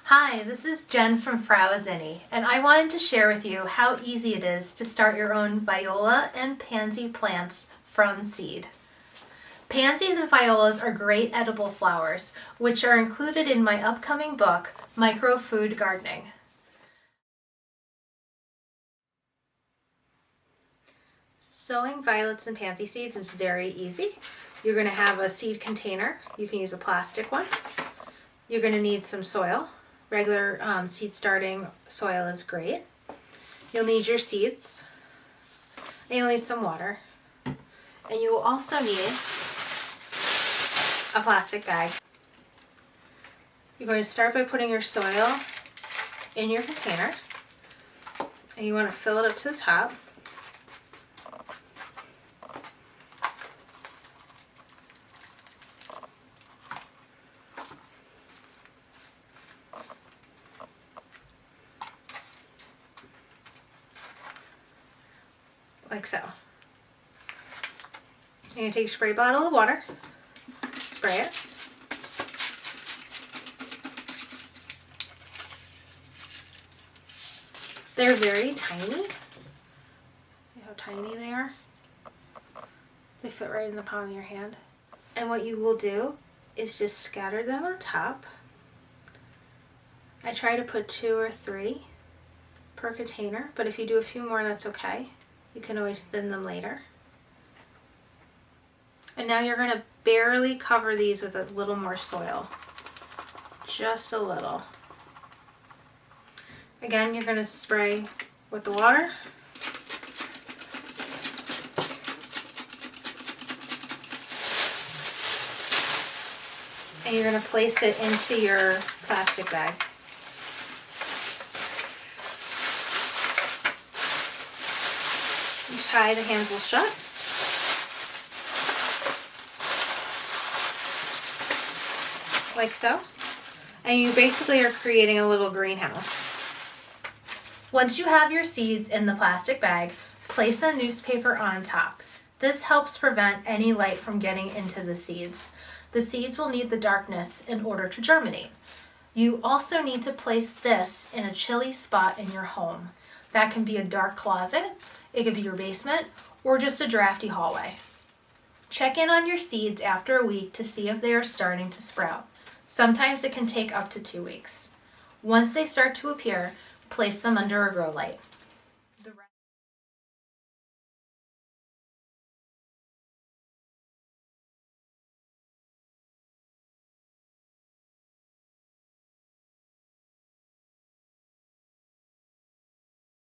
Hi, this is Jen from Frau, Zinnie, and I wanted to share with you how easy it is to start your own viola and pansy plants from seed. Pansies and violas are great edible flowers, which are included in my upcoming book, Micro-Food Gardening. Sowing violets and pansy seeds is very easy. You're going to have a seed container. You can use a plastic one. You're going to need some soil. Regular seed starting soil is great. You'll need your seeds, and you'll need some water, and you will also need a plastic bag. You're going to start by putting your soil in your container, and you want to fill it up to the top. Like so. You're going to take a spray bottle of water, spray it. They're very tiny. See how tiny they are? They fit right in the palm of your hand. And what you will do is just scatter them on top. I try to put 2 or 3 per container, but if you do a few more, that's okay. You can always thin them later. And now you're going to barely cover these with a little more soil. Just a little. Again, you're going to spray with the water. And you're going to place it into your plastic bag. You tie the handle shut. Like so. And you basically are creating a little greenhouse. Once you have your seeds in the plastic bag, place a newspaper on top. This helps prevent any light from getting into the seeds. The seeds will need the darkness in order to germinate. You also need to place this in a chilly spot in your home. That can be a dark closet, it could be your basement, or just a drafty hallway. Check in on your seeds after a week to see if they are starting to sprout. Sometimes it can take up to 2 weeks. Once they start to appear, place them under a grow light.